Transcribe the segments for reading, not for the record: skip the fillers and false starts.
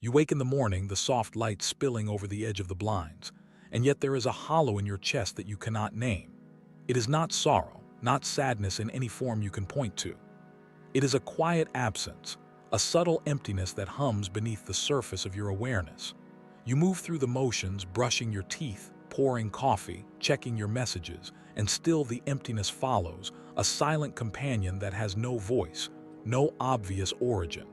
You wake in the morning, the soft light spilling over the edge of the blinds, and yet there is a hollow in your chest that you cannot name. It is not sorrow, not sadness in any form you can point to. It is a quiet absence, a subtle emptiness that hums beneath the surface of your awareness. You move through the motions, brushing your teeth, pouring coffee, checking your messages, and still the emptiness follows, a silent companion that has no voice, no obvious origin.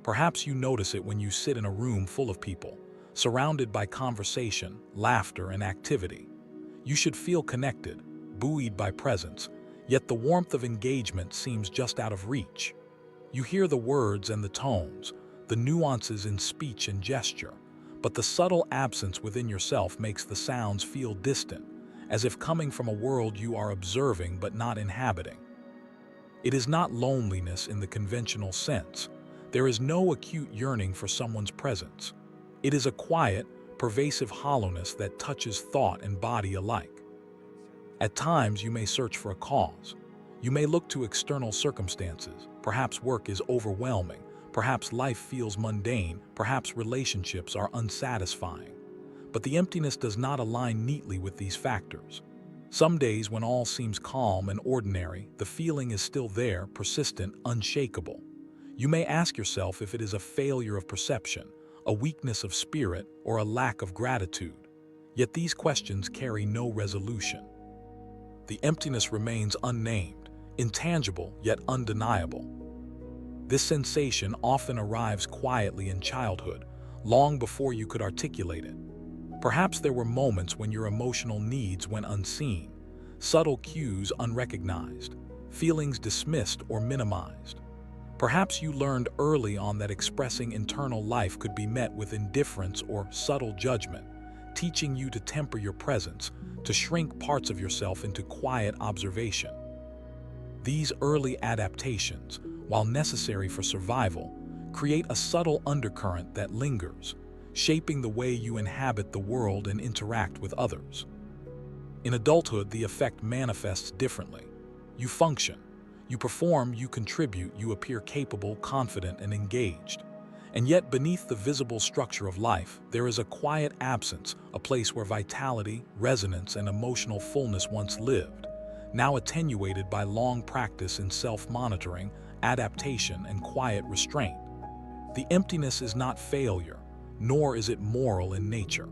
Perhaps you notice it when you sit in a room full of people, surrounded by conversation, laughter, and activity. You should feel connected, buoyed by presence, yet the warmth of engagement seems just out of reach. You hear the words and the tones, the nuances in speech and gesture, but the subtle absence within yourself makes the sounds feel distant, as if coming from a world you are observing but not inhabiting. It is not loneliness in the conventional sense. There is no acute yearning for someone's presence. It is a quiet, pervasive hollowness that touches thought and body alike. At times, you may search for a cause. You may look to external circumstances. Perhaps work is overwhelming. Perhaps life feels mundane. Perhaps relationships are unsatisfying. But the emptiness does not align neatly with these factors. Some days when all seems calm and ordinary, the feeling is still there, persistent, unshakable. You may ask yourself if it is a failure of perception, a weakness of spirit, or a lack of gratitude. Yet these questions carry no resolution. The emptiness remains unnamed, intangible yet undeniable. This sensation often arrives quietly in childhood, long before you could articulate it. Perhaps there were moments when your emotional needs went unseen, subtle cues unrecognized, feelings dismissed or minimized. Perhaps you learned early on that expressing internal life could be met with indifference or subtle judgment, teaching you to temper your presence, to shrink parts of yourself into quiet observation. These early adaptations, while necessary for survival, create a subtle undercurrent that lingers, shaping the way you inhabit the world and interact with others. In adulthood, the effect manifests differently. You function. You perform, you contribute, you appear capable, confident, and engaged. And yet, beneath the visible structure of life, there is a quiet absence, a place where vitality, resonance, and emotional fullness once lived, now attenuated by long practice in self-monitoring, adaptation, and quiet restraint. The emptiness is not failure, nor is it moral in nature.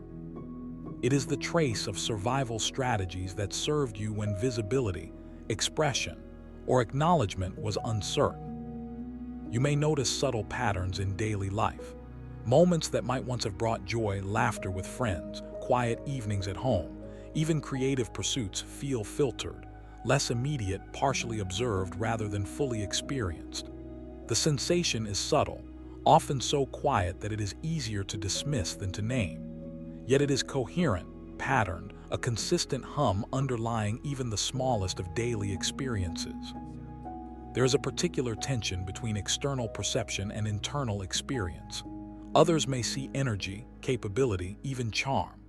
It is the trace of survival strategies that served you when visibility, expression, or acknowledgement was uncertain. You may notice subtle patterns in daily life, moments that might once have brought joy, laughter with friends, quiet evenings at home, even creative pursuits feel filtered, less immediate, partially observed rather than fully experienced. The sensation is subtle, often so quiet that it is easier to dismiss than to name. Yet it is coherent, patterned, a consistent hum underlying even the smallest of daily experiences. There is a particular tension between external perception and internal experience. Others may see energy, capability, even charm.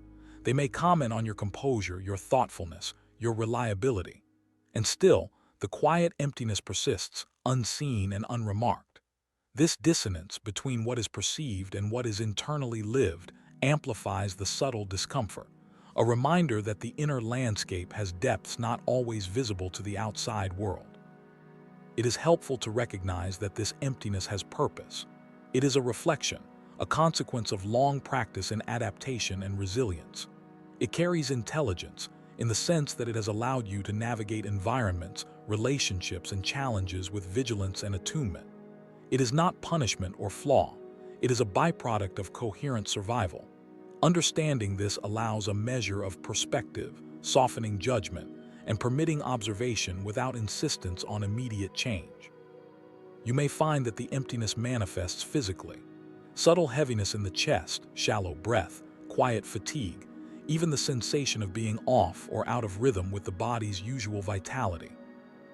They may comment on your composure, your thoughtfulness, your reliability. And still, the quiet emptiness persists, unseen and unremarked. This dissonance between what is perceived and what is internally lived amplifies the subtle discomfort, a reminder that the inner landscape has depths not always visible to the outside world. It is helpful to recognize that this emptiness has purpose. It is a reflection, a consequence of long practice in adaptation and resilience. It carries intelligence, in the sense that it has allowed you to navigate environments, relationships, and challenges with vigilance and attunement. It is not punishment or flaw. It is a byproduct of coherent survival. Understanding this allows a measure of perspective, softening judgment, and permitting observation without insistence on immediate change. You may find that the emptiness manifests physically. Subtle heaviness in the chest, shallow breath, quiet fatigue, even the sensation of being off or out of rhythm with the body's usual vitality.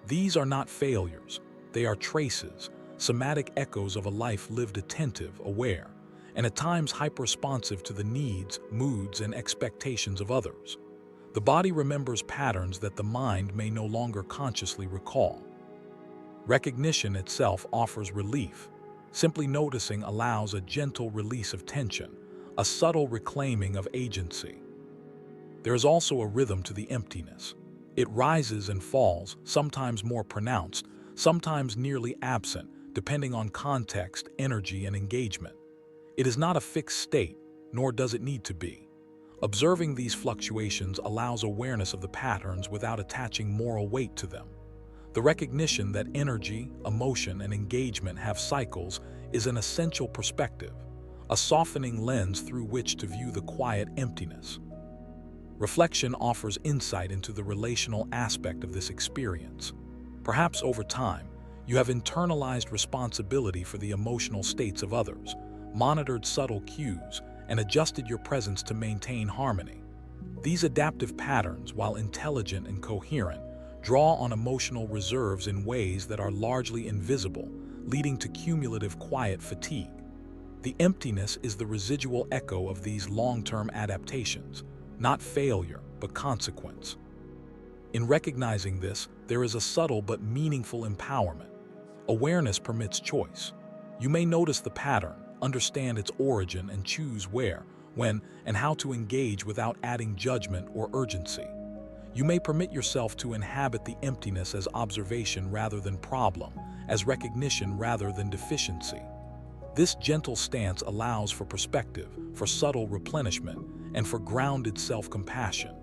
These are not failures. They are traces, somatic echoes of a life lived attentive, aware, and at times hyper-responsive to the needs, moods, and expectations of others. The body remembers patterns that the mind may no longer consciously recall. Recognition itself offers relief. Simply noticing allows a gentle release of tension, a subtle reclaiming of agency. There is also a rhythm to the emptiness. It rises and falls, sometimes more pronounced, sometimes nearly absent, depending on context, energy, and engagement. It is not a fixed state, nor does it need to be. Observing these fluctuations allows awareness of the patterns without attaching moral weight to them. The recognition that energy, emotion, and engagement have cycles is an essential perspective, a softening lens through which to view the quiet emptiness. Reflection offers insight into the relational aspect of this experience. Perhaps over time, you have internalized responsibility for the emotional states of others, monitored subtle cues, and adjusted your presence to maintain harmony. These adaptive patterns, while intelligent and coherent, draw on emotional reserves in ways that are largely invisible, leading to cumulative quiet fatigue. The emptiness is the residual echo of these long-term adaptations, not failure, but consequence. In recognizing this, there is a subtle but meaningful empowerment. Awareness permits choice. You may notice the pattern, understand its origin, and choose where, when, and how to engage without adding judgment or urgency. You may permit yourself to inhabit the emptiness as observation rather than problem, as recognition rather than deficiency. This gentle stance allows for perspective, for subtle replenishment, and for grounded self-compassion.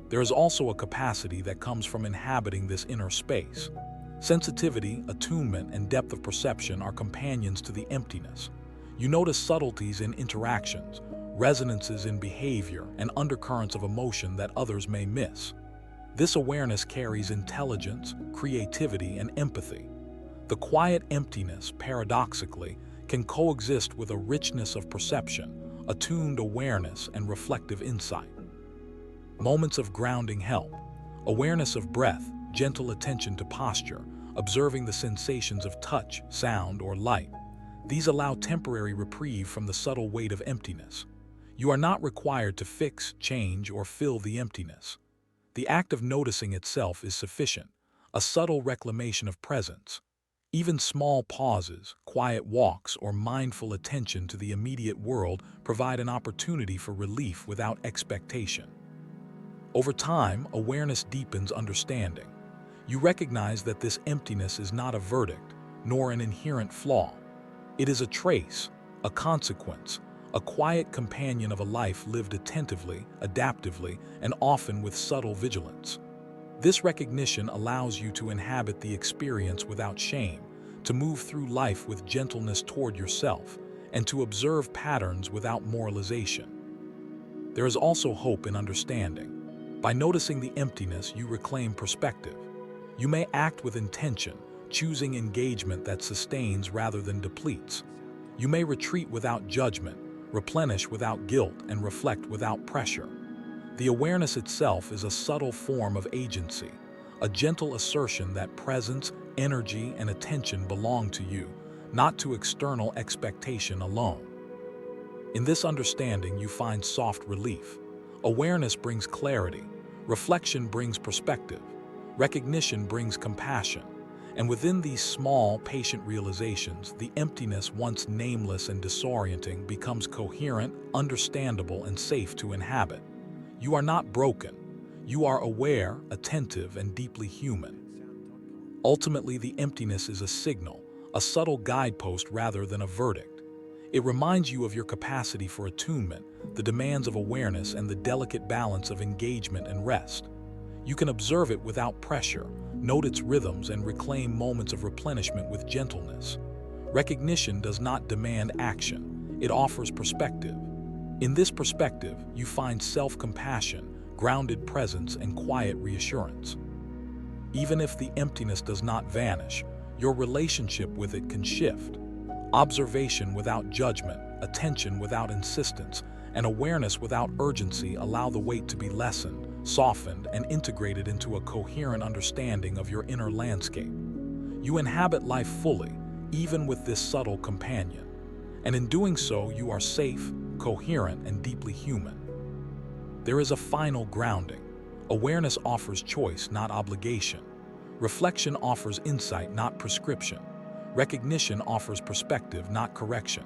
There is also a capacity that comes from inhabiting this inner space. Sensitivity, attunement, and depth of perception are companions to the emptiness. You notice subtleties in interactions, resonances in behavior, and undercurrents of emotion that others may miss. This awareness carries intelligence, creativity, and empathy. The quiet emptiness, paradoxically, can coexist with a richness of perception, attuned awareness, and reflective insight. Moments of grounding help. Awareness of breath, gentle attention to posture, observing the sensations of touch, sound, or light. These allow temporary reprieve from the subtle weight of emptiness. You are not required to fix, change, or fill the emptiness. The act of noticing itself is sufficient, a subtle reclamation of presence. Even small pauses, quiet walks, or mindful attention to the immediate world provide an opportunity for relief without expectation. Over time, awareness deepens understanding. You recognize that this emptiness is not a verdict, nor an inherent flaw. It is a trace, a consequence, a quiet companion of a life lived attentively, adaptively, and often with subtle vigilance. This recognition allows you to inhabit the experience without shame, to move through life with gentleness toward yourself, and to observe patterns without moralization. There is also hope in understanding. By noticing the emptiness, you reclaim perspective. You may act with intention, choosing engagement that sustains rather than depletes. You may retreat without judgment, replenish without guilt, and reflect without pressure. The awareness itself is a subtle form of agency, a gentle assertion that presence, energy, and attention belong to you, not to external expectation alone. In this understanding, you find soft relief. Awareness brings clarity, reflection brings perspective, recognition brings compassion, and within these small, patient realizations, the emptiness, once nameless and disorienting, becomes coherent, understandable, and safe to inhabit. You are not broken. You are aware, attentive, and deeply human. Ultimately, the emptiness is a signal, a subtle guidepost rather than a verdict. It reminds you of your capacity for attunement, the demands of awareness, and the delicate balance of engagement and rest. You can observe it without pressure, note its rhythms, and reclaim moments of replenishment with gentleness. Recognition does not demand action. It offers perspective. In this perspective, you find self-compassion, grounded presence, and quiet reassurance. Even if the emptiness does not vanish, your relationship with it can shift. Observation without judgment, attention without insistence, and awareness without urgency allow the weight to be lessened, softened, and integrated into a coherent understanding of your inner landscape. You inhabit life fully, even with this subtle companion. And in doing so, you are safe, coherent, and deeply human. There is a final grounding. Awareness offers choice, not obligation. Reflection offers insight, not prescription. Recognition offers perspective, not correction.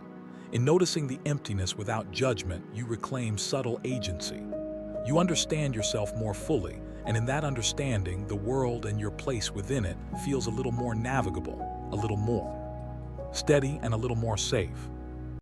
In noticing the emptiness without judgment, you reclaim subtle agency. You understand yourself more fully, and in that understanding, the world and your place within it feels a little more navigable, a little more steady, and a little more safe.